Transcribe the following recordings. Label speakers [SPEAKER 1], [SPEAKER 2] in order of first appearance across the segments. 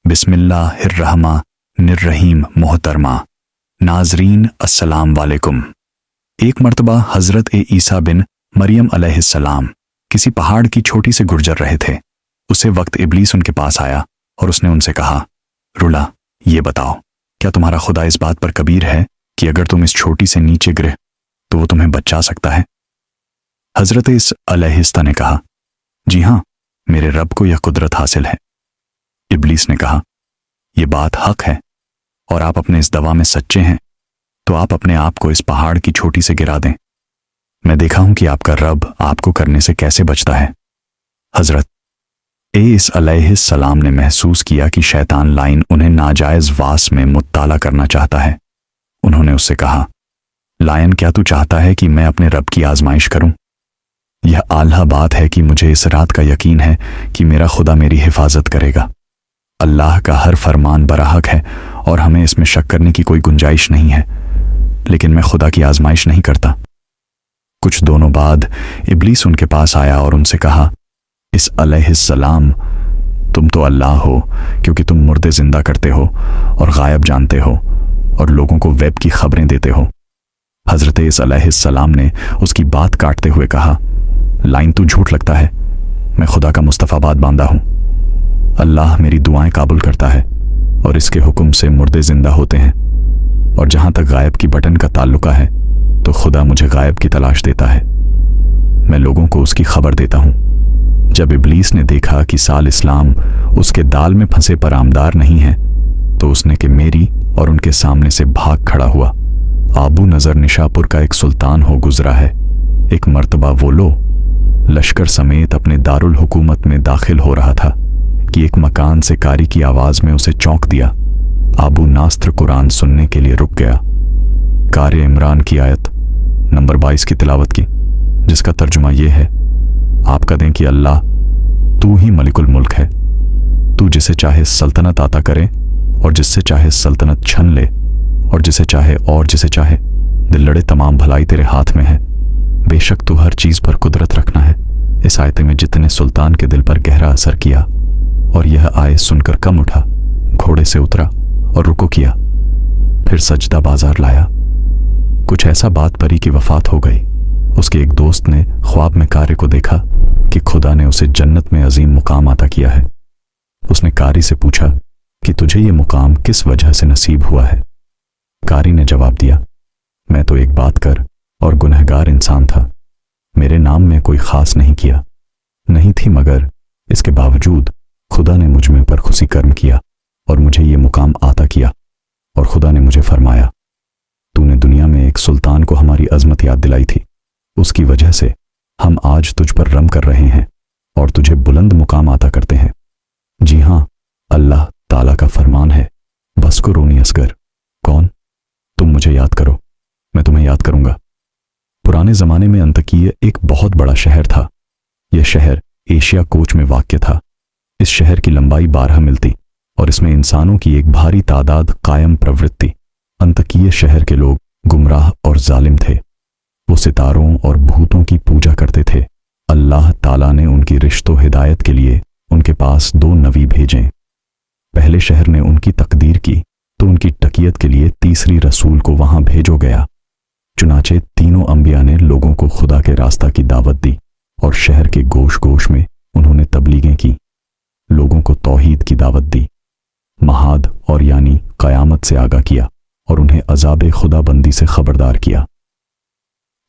[SPEAKER 1] बिस्मिल्लाहिर्रहमानिर्रहीम। मोहतरमा नाजरीन, अस्सलाम वालेकुम। एक मर्तबा हज़रत ईसा बिन मरियम अलैहिस्सलाम किसी पहाड़ की छोटी से गुर्जर रहे थे। उसे वक्त इब्लीस उनके पास आया और उसने उनसे कहा, रुला, ये बताओ, क्या तुम्हारा खुदा इस बात पर कबीर है कि अगर तुम इस छोटी से नीचे गिरे तो वो तुम्हें बचा सकता है? हज़रत ईसा अलैहिस्सलाम ने कहा, जी हाँ, मेरे रब को यह कुदरत हासिल है। इब्लीस ने कहा, यह बात हक है और आप अपने इस दवा में सच्चे हैं तो आप अपने आप को इस पहाड़ की छोटी से गिरा दें। मैं देखा हूं कि आपका रब आपको करने से कैसे बचता है। हजरत ईसा अलैहिस्सलाम ने महसूस किया कि शैतान लाइन उन्हें नाजायज वास में मुत्ताला करना चाहता है। उन्होंने उससे कहा, लायन, क्या तू चाहता है कि मैं अपने रब की आजमाइश करूं? यह आला बात है कि मुझे इस रात का यकीन है कि मेरा खुदा मेरी हिफाजत करेगा। अल्लाह का हर फरमान बराहक है और हमें इसमें शक करने की कोई गुंजाइश नहीं है, लेकिन मैं खुदा की आजमाइश नहीं करता। कुछ दोनों बाद इब्लीस उनके पास आया और उनसे कहा, इस अलैहिस्सलाम, तुम तो अल्लाह हो क्योंकि तुम मुर्दे जिंदा करते हो और गायब जानते हो और लोगों को वेब की खबरें देते हो। हजरत ईसा अलैहिस्सलाम ने उसकी बात काटते हुए कहा, लाइन, तू झूठ लगता है। मैं खुदा का मुस्तफाबाद बांदा हूं। अल्लाह मेरी दुआएं काबुल करता है और इसके हुक्म से मुर्दे जिंदा होते हैं, और जहां तक गायब की बटन का ताल्लुका है तो खुदा मुझे गायब की तलाश देता है। मैं लोगों को उसकी खबर देता हूं। जब इब्लीस ने देखा कि साल इस्लाम उसके दाल में फंसे पर आमदार नहीं है तो उसने कि मेरी और उनके सामने से भाग खड़ा हुआ। आबू नजर निशापुर का एक सुल्तान हो गुजरा है। एक मर्तबा वो लो लश्कर समेत अपने दारुल हुकूमत में दाखिल हो रहा था कि एक मकान से कारी की आवाज में उसे चौंक दिया। आबू नास्त्र कुरान सुनने के लिए रुक गया। कार इमरान की आयत नंबर 22 की तिलावत की, जिसका तर्जुमा यह है, आप कह दें कि अल्लाह, तू ही मलिकुल मुल्क है। तू जिसे चाहे सल्तनत अता करे और जिससे चाहे सल्तनत छन ले, और जिसे चाहे दिल लड़े तमाम भलाई तेरे हाथ में है। बेशक तू हर चीज पर कुदरत रखना है। इस आयत में जितने सुल्तान के दिल पर गहरा असर किया और यह आयत सुनकर कम उठा, घोड़े से उतरा और रुको किया, फिर सजदा बाजार लाया। कुछ ऐसा बात परी की वफात हो गई। उसके एक दोस्त ने ख्वाब में कारी को देखा कि खुदा ने उसे जन्नत में अजीम मुकाम अता किया है। उसने कारी से पूछा कि तुझे ये मुकाम किस वजह से नसीब हुआ है? कारी ने जवाब दिया, मैं तो एक बात कर और गुनहगार इंसान था। मेरे नाम में कोई खास नहीं किया नहीं थी, मगर इसके बावजूद खुदा ने मुझ में पर खुशी कर्म किया और मुझे ये मुकाम आता किया। और खुदा ने मुझे फरमाया, तूने दुनिया में एक सुल्तान को हमारी अजमत याद दिलाई थी, उसकी वजह से हम आज तुझ पर रम कर रहे हैं और तुझे बुलंद मुकाम आता करते हैं। जी हाँ, अल्लाह ताला का फरमान है, बस को रोनी असगर, कौन? तुम मुझे याद करो, मैं तुम्हें याद करूंगा। पुराने जमाने में अंतकीय एक बहुत बड़ा शहर था। यह शहर एशिया कोच में वाक़ था। इस शहर की लंबाई 12 मील थी और इसमें इंसानों की एक भारी तादाद कायम प्रवृत्ति। अंतकीय शहर के लोग गुमराह और जालिम थे। वो सितारों और भूतों की पूजा करते थे। अल्लाह ताला ने उनकी रिश्तों हिदायत के लिए उनके पास 2 नबी भेजे। पहले शहर ने उनकी तकदीर की तो उनकी तकियत के लिए तीसरी रसूल को वहां भेजो गया। चुनाचे तीनों अंबिया ने लोगों को खुदा के रास्ता की दावत दी और शहर के गोश गोश में उन्होंने तबलीगें की, लोगों को तौहीद की दावत दी, महाद और यानी कयामत से आगाह किया और उन्हें अजाब खुदाबंदी से खबरदार किया।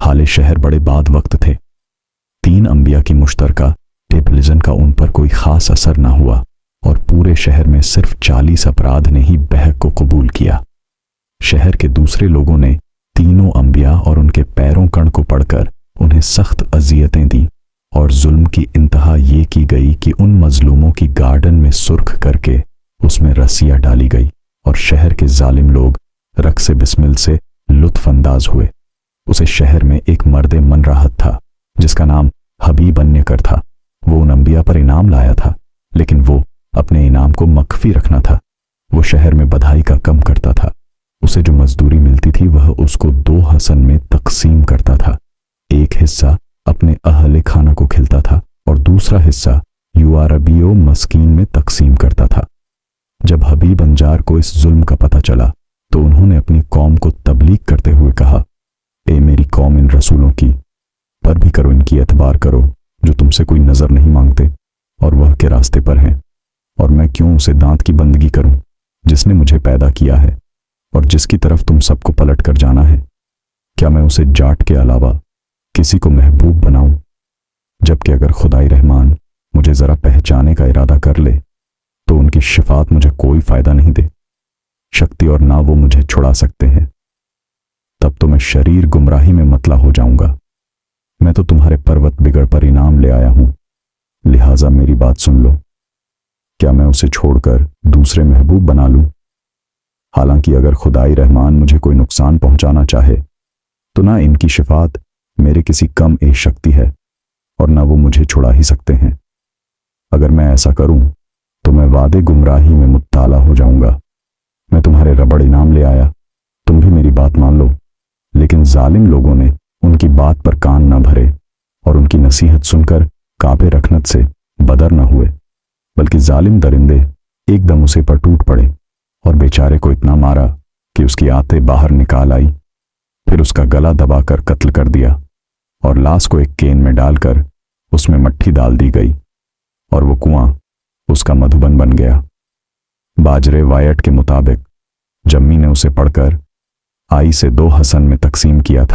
[SPEAKER 1] हाले शहर बड़े बाद वक्त थे। 3 अंबिया की मुश्तरका टेबलिजन का उन पर कोई खास असर न हुआ और पूरे शहर में सिर्फ 40 अपराध ने ही बहक को कबूल किया। शहर के दूसरे लोगों ने तीनों अंबिया और उनके पैरों कण को पढ़कर उन्हें सख्त अजियतें दी और जुल्म की इंतहा ये की गई कि उन मजलूमों की गार्डन में सुर्ख करके उसमें रस्सियां डाली गई और शहर के जालिम लोग रक्स बिस्मिल से लुत्फ अंदाज हुए। उसे शहर में एक मर्द मन राहत था जिसका नाम हबीब अन्यकर था। वो उन अंबिया पर इनाम लाया था, लेकिन वो अपने इनाम को मख्फी रखना था। वो शहर में बधाई का कम करता था। उसे जो मजदूरी मिलती थी वह उसको 2 हसन में तकसीम करता था। एक हिस्सा अपने अहले खाना को खिलता था और दूसरा हिस्सा युआरबियो मस्कीन में तकसीम करता था। जब हबीब अंजार को इस जुल्म का पता चला तो उन्होंने अपनी कौम को तबलीग करते हुए कहा, ए मेरी कौम, इन रसूलों की पर भी करो, इनकी एतबार करो जो तुमसे कोई नजर नहीं मांगते और वह के रास्ते पर हैं। और मैं क्यों उसे दांत की बंदगी करूं जिसने मुझे पैदा किया है और जिसकी तरफ तुम सबको पलट कर जाना है? क्या मैं उसे जाट के अलावा किसी को महबूब बनाऊं? जबकि अगर खुदाई रहमान मुझे जरा पहचाने का इरादा कर ले तो उनकी शिफात मुझे कोई फायदा नहीं दे, शक्ति और ना वो मुझे छुड़ा सकते हैं। तब तो मैं शरीर गुमराही में मतला हो जाऊंगा। मैं तो तुम्हारे पर्वत बिगड़ पर इनाम ले आया हूं, लिहाजा मेरी बात सुन लो। क्या मैं उसे छोड़कर दूसरे महबूब बना लूं? हालांकि अगर खुदाई रहमान मुझे कोई नुकसान पहुंचाना चाहे तो ना इनकी शिफात मेरे किसी कम ए शक्ति है और ना वो मुझे छुड़ा ही सकते हैं। अगर मैं ऐसा करूं तो मैं वादे गुमराही में मुब्तला हो जाऊंगा। मैं तुम्हारे रबड़ इनाम ले आया, तुम भी मेरी बात मान लो। लेकिन जालिम लोगों ने उनकी बात पर कान न भरे और उनकी नसीहत सुनकर काबे रखनत से बदर न हुए, बल्कि जालिम दरिंदे एकदम उसे पर टूट पड़े और बेचारे को इतना मारा कि उसकी आंतें बाहर निकाल आई। फिर उसका गला दबाकर कत्ल कर दिया और लाश को एक केन में डालकर उसमें मट्ठी डाल दी गई और वो कुआं उसका मधुबन बन गया। बाजरे वायट के मुताबिक जम्मी ने उसे पढ़कर आई से 2 हसन में तकसीम किया था।